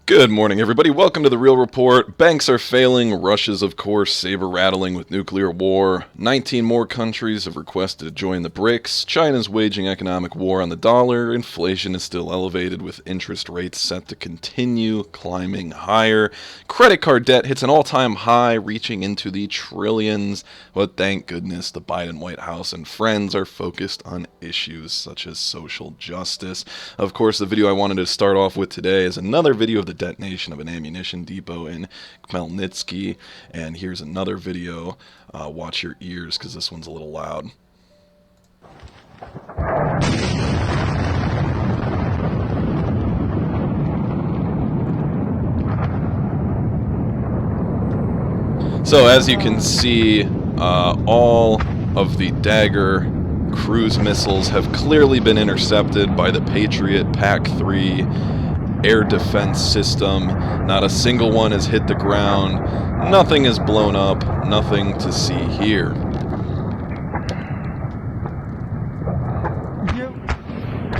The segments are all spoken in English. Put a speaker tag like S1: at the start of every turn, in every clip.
S1: Good morning, everybody. Welcome to The Real Report. Banks are failing. Russia's, of course, saber-rattling with nuclear war. 19 more countries have requested to join the BRICS. China's waging economic war on the dollar. Inflation is still elevated, with interest rates set to continue climbing higher. Credit card debt hits an all-time high, reaching into the trillions. But thank goodness the Biden White House and friends are focused on issues such as social justice. Of course, the video I wanted to start off with today is another video of the detonation of an ammunition depot in Khmelnytsky, and here's another video. Watch your ears because this one's a little loud. So as you can see, all of the Dagger cruise missiles have clearly been intercepted by the Patriot PAC-3 air defense system. Not a single one has hit the ground. Nothing is blown up. Nothing to see here.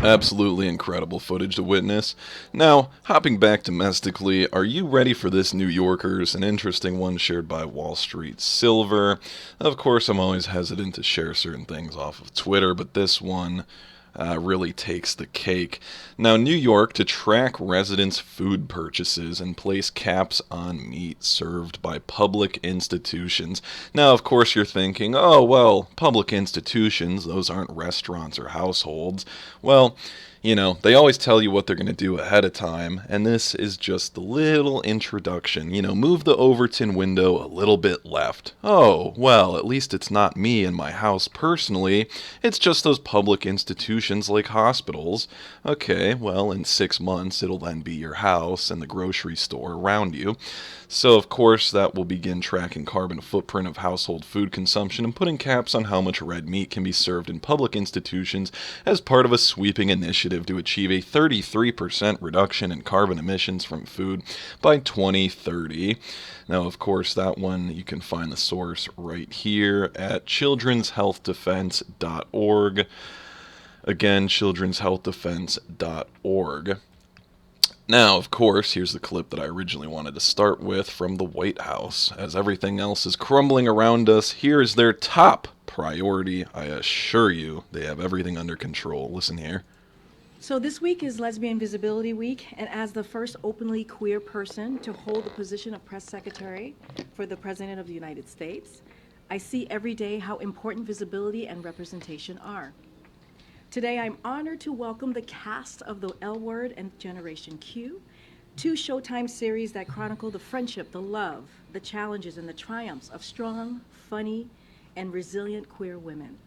S1: Absolutely incredible footage to witness. Now, hopping back domestically, are you ready for this, New Yorkers? An interesting one shared by Wall Street Silver. Of course, I'm always hesitant to share certain things off of Twitter, but this one really takes the cake. Now, New York to track residents' food purchases and place caps on meat served by public institutions. Now, of course, you're thinking, oh, well, public institutions, those aren't restaurants or households. Well, you know, they always tell you what they're going to do ahead of time, and this is just the little introduction. You know, move the Overton window a little bit left. Oh, well, at least it's not me and my house personally. It's just those public institutions like hospitals. Okay, well, in 6 months, it'll then be your house and the grocery store around you. So, of course, that will begin tracking carbon footprint of household food consumption and putting caps on how much red meat can be served in public institutions as part of a sweeping initiative to achieve a 33% reduction in carbon emissions from food by 2030. Now, of course, that one, you can find the source right here at childrenshealthdefense.org. Again, childrenshealthdefense.org. Now, of course, here's the clip that I originally wanted to start with from the White House. As everything else is crumbling around us, here is their top priority. I assure you, they have everything under control. Listen here.
S2: So this week is Lesbian Visibility Week, and as the first openly queer person to hold the position of press secretary for the President of the United States, I see every day how important visibility and representation are. Today, I'm honored to welcome the cast of The L Word and Generation Q, two Showtime series that chronicle the friendship, the love, the challenges, and the triumphs of strong, funny, and resilient queer women.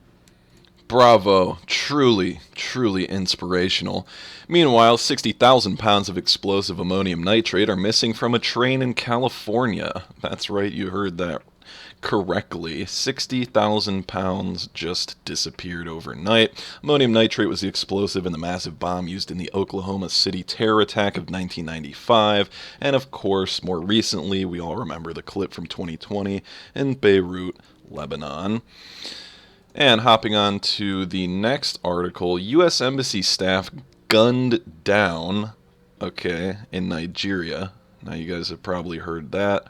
S1: Bravo. Truly, truly inspirational. Meanwhile, 60,000 pounds of explosive ammonium nitrate are missing from a train in California. That's right, you heard that correctly. 60,000 pounds just disappeared overnight. Ammonium nitrate was the explosive in the massive bomb used in the Oklahoma City terror attack of 1995. And of course, more recently, we all remember the clip from 2020 in Beirut, Lebanon. And hopping on to the next article, U.S. Embassy staff gunned down, in Nigeria. Now you guys have probably heard that.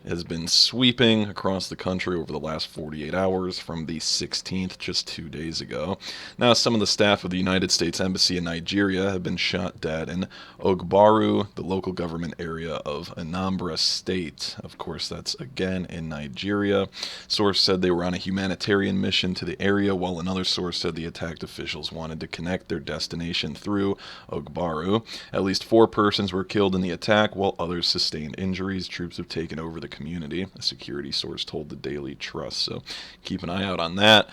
S1: Has been sweeping across the country over the last 48 hours from the 16th, just 2 days ago. Now, some of the staff of the United States Embassy in Nigeria have been shot dead in Ogbaru, the local government area of Anambra State. Of course, that's again in Nigeria. Source said they were on a humanitarian mission to the area, while another source said the attacked officials wanted to connect their destination through Ogbaru. At least 4 persons were killed in the attack, while others sustained injuries. Troops have taken over the community, a security source told the Daily Trust, so keep an eye out on that.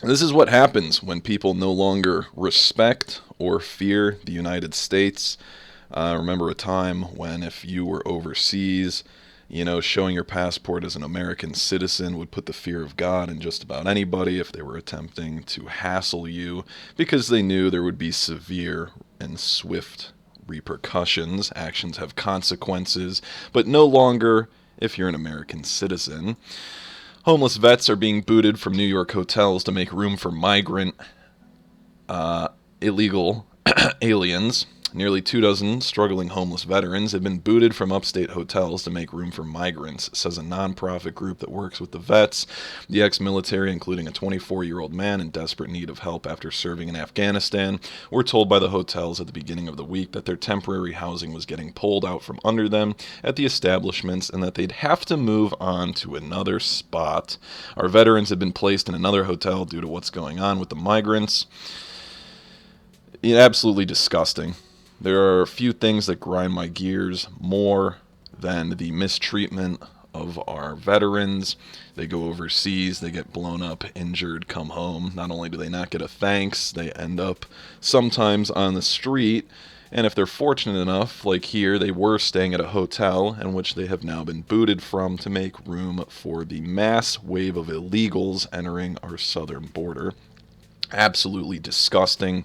S1: This is what happens when people no longer respect or fear the United States. Remember a time when if you were overseas, you know, showing your passport as an American citizen would put the fear of God in just about anybody if they were attempting to hassle you, because they knew there would be severe and swift repercussions. Actions have consequences, but no longer if you're an American citizen. Homeless vets are being booted from New York hotels to make room for migrant illegal aliens. Nearly 24 struggling homeless veterans have been booted from upstate hotels to make room for migrants, says a nonprofit group that works with the vets. The ex-military, including a 24-year-old man in desperate need of help after serving in Afghanistan, were told by the hotels at the beginning of the week that their temporary housing was getting pulled out from under them at the establishments and that they'd have to move on to another spot. Our veterans have been placed in another hotel due to what's going on with the migrants. Absolutely disgusting. There are a few things that grind my gears more than the mistreatment of our veterans. They go overseas, they get blown up, injured, come home. Not only do they not get a thanks, they end up sometimes on the street. And if they're fortunate enough, like here, they were staying at a hotel in which they have now been booted from to make room for the mass wave of illegals entering our southern border. Absolutely disgusting.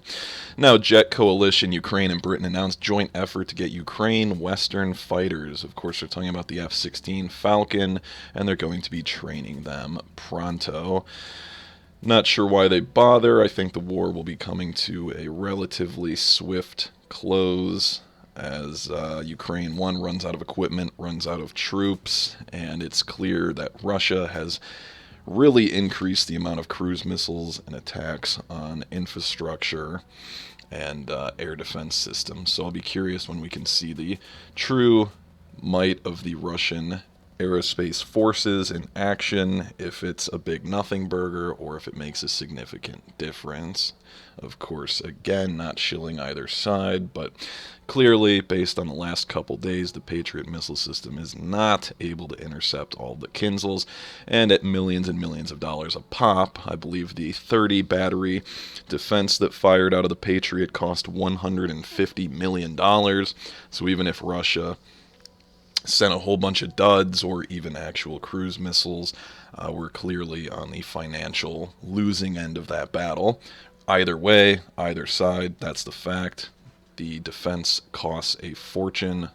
S1: Now, Jet Coalition, Ukraine and Britain announced joint effort to get Ukraine Western fighters. Of course, they're talking about the F16 Falcon, and they're going to be training them pronto. Not sure why they bother. I think the war will be coming to a relatively swift close as Ukraine, one, runs out of equipment, runs out of troops, and it's clear that Russia has really increased the amount of cruise missiles and attacks on infrastructure and air defense systems. So I'll be curious when we can see the true might of the Russian aerospace forces in action, if it's a big nothing burger or if it makes a significant difference. Of course, again, not shilling either side, but clearly, based on the last couple days, the Patriot missile system is not able to intercept all the Kinzels, and at millions and millions of dollars a pop, I believe the 30 battery defense that fired out of the Patriot cost $150 million. So even if Russia sent a whole bunch of duds or even actual cruise missiles, we're clearly on the financial losing end of that battle. Either way, either side, that's the fact. The defense costs a fortune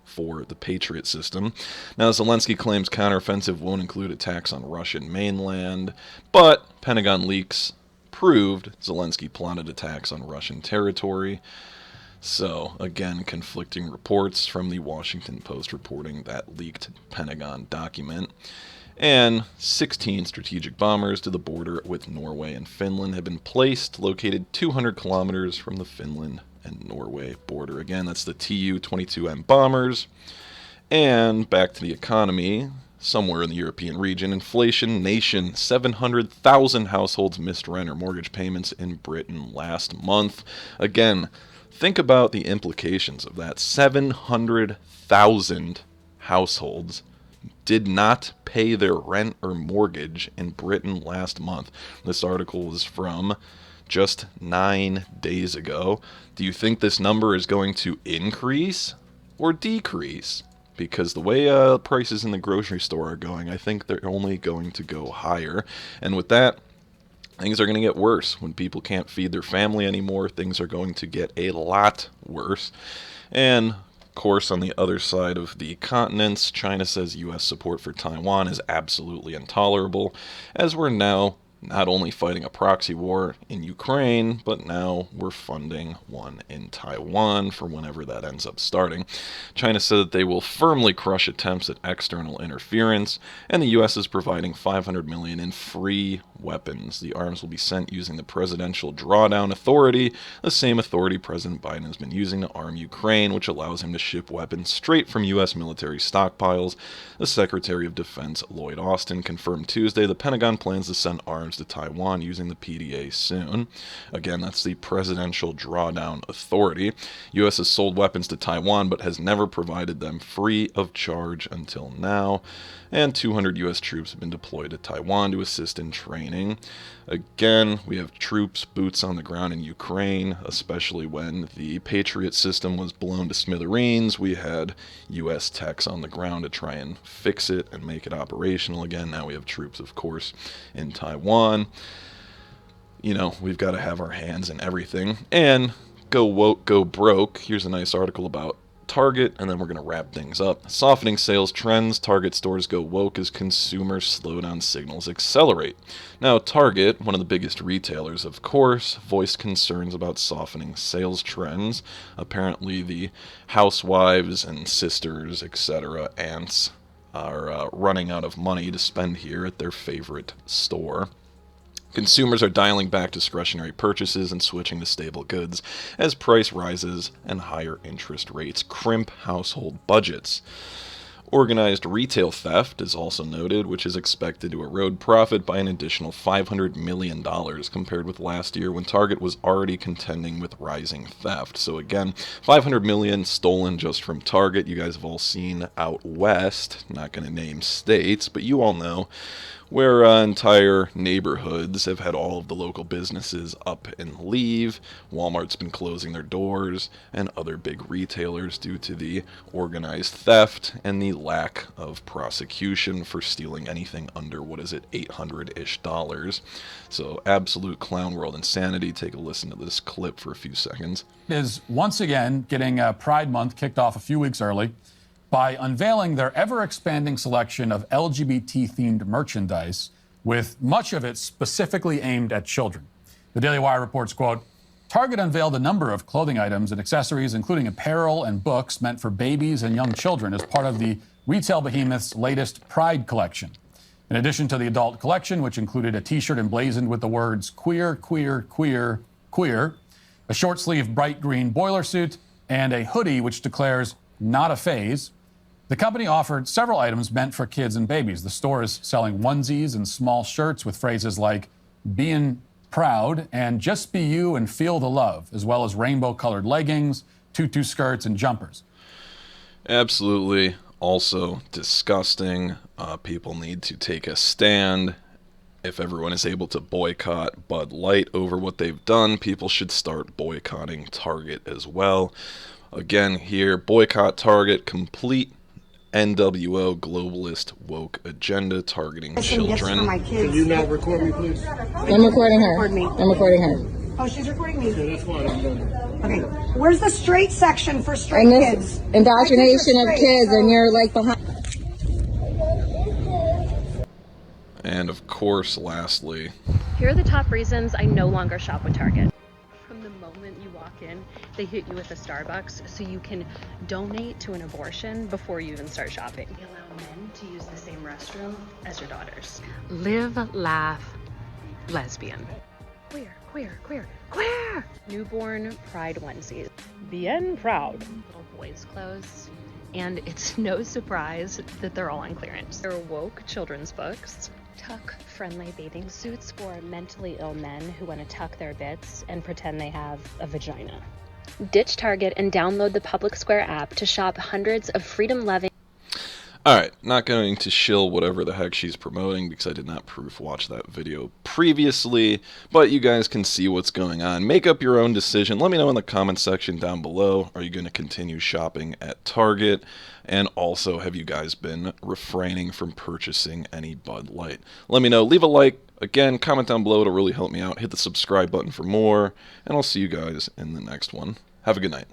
S1: for the Patriot system. Now, Zelensky claims counteroffensive won't include attacks on Russian mainland, but Pentagon leaks proved Zelensky plotted attacks on Russian territory. So, again, conflicting reports from the Washington Post reporting that leaked Pentagon document. And 16 strategic bombers to the border with Norway and Finland have been placed, located 200 kilometers from the Finland and Norway border. Again, that's the Tu-22M bombers. And back to the economy. Somewhere in the European region, inflation nation, 700,000 households missed rent or mortgage payments in Britain last month. Again, think about the implications of that. 700,000 households did not pay their rent or mortgage in Britain last month. This article was from just 9 days ago. Do you think this number is going to increase or decrease? Because the way prices in the grocery store are going, I think they're only going to go higher. And with that, things are going to get worse. When people can't feed their family anymore, things are going to get a lot worse. And, of course, on the other side of the continents, China says U.S. support for Taiwan is absolutely intolerable, as we're now not only fighting a proxy war in Ukraine, but now we're funding one in Taiwan for whenever that ends up starting. China said that they will firmly crush attempts at external interference, and the U.S. is providing $500 million in free weapons. The arms will be sent using the Presidential Drawdown Authority, the same authority President Biden has been using to arm Ukraine, which allows him to ship weapons straight from U.S. military stockpiles. The Secretary of Defense, Lloyd Austin, confirmed Tuesday the Pentagon plans to send arms to Taiwan using the PDA soon. Again, that's the Presidential Drawdown Authority. U.S. has sold weapons to Taiwan, but has never provided them free of charge until now. And 200 U.S. troops have been deployed to Taiwan to assist in training. Again, we have troops, boots on the ground in Ukraine, especially when the Patriot system was blown to smithereens. We had U.S. techs on the ground to try and fix it and make it operational again. Now we have troops, of course, in Taiwan. You know, we've got to have our hands in everything. And go woke, go broke. Here's a nice article about Target, and then we're going to wrap things up. Softening sales trends. Target stores go woke as consumer slowdown signals accelerate. Now, Target, one of the biggest retailers, of course, voiced concerns about softening sales trends. Apparently, the housewives and sisters, etc., aunts, are running out of money to spend here at their favorite store. Consumers are dialing back discretionary purchases and switching to stable goods as price rises and higher interest rates crimp household budgets. Organized retail theft is also noted, which is expected to erode profit by an additional $500 million compared with last year when Target was already contending with rising theft. So again, $500 million stolen just from Target. You guys have all seen out west, not going to name states, but you all know, where entire neighborhoods have had all of the local businesses up and leave. Walmart's been closing their doors, and other big retailers due to the organized theft and the lack of prosecution for stealing anything under, what is it, $800-ish. So absolute clown world insanity. Take a listen to this clip for a few seconds.
S3: Is once again getting Pride Month kicked off a few weeks early by unveiling their ever-expanding selection of LGBT-themed merchandise, with much of it specifically aimed at children. The Daily Wire reports, quote, Target unveiled a number of clothing items and accessories, including apparel and books meant for babies and young children, as part of the retail behemoth's latest Pride collection. In addition to the adult collection, which included a T-shirt emblazoned with the words queer, queer, queer, queer, a short-sleeved bright green boiler suit, and a hoodie which declares not a phase, the company offered several items meant for kids and babies. The store is selling onesies and small shirts with phrases like being proud and just be you and feel the love, as well as rainbow-colored leggings, tutu skirts, and jumpers.
S1: Absolutely. Also disgusting. People need to take a stand. If everyone is able to boycott Bud Light over what they've done, people should start boycotting Target as well. Again, here, boycott Target, complete NWO globalist woke agenda targeting children.
S4: Can you not record me, please?
S5: I'm recording her. I'm recording her.
S4: Oh, she's recording me. Yeah, that's fine. I'm done. Okay. Where's the straight section for straight
S5: And this
S4: kids?
S5: indoctrination of kids, and you're like behind.
S1: And of course, lastly,
S6: here are the top reasons I no longer shop with Target. From the moment you walk in, they hit you with a Starbucks so you can donate to an abortion before you even start shopping. They allow men to use the same restroom as your daughters. Live, laugh, lesbian. Queer, queer, queer, queer! Newborn pride onesies. Bien proud. Little boys' clothes. And it's no surprise that they're all on clearance. There are woke children's books, tuck-friendly bathing suits for mentally ill men who want to tuck their bits and pretend they have a vagina. Ditch Target and download the Public Square app to shop hundreds of freedom-loving.
S1: Alright, not going to shill whatever the heck she's promoting because I did not proof watch that video previously, but you guys can see what's going on. Make up your own decision. Let me know in the comment section down below. Are you going to continue shopping at Target? And also, have you guys been refraining from purchasing any Bud Light? Let me know. Leave a like. Again, comment down below. It'll really help me out. Hit the subscribe button for more, and I'll see you guys in the next one. Have a good night.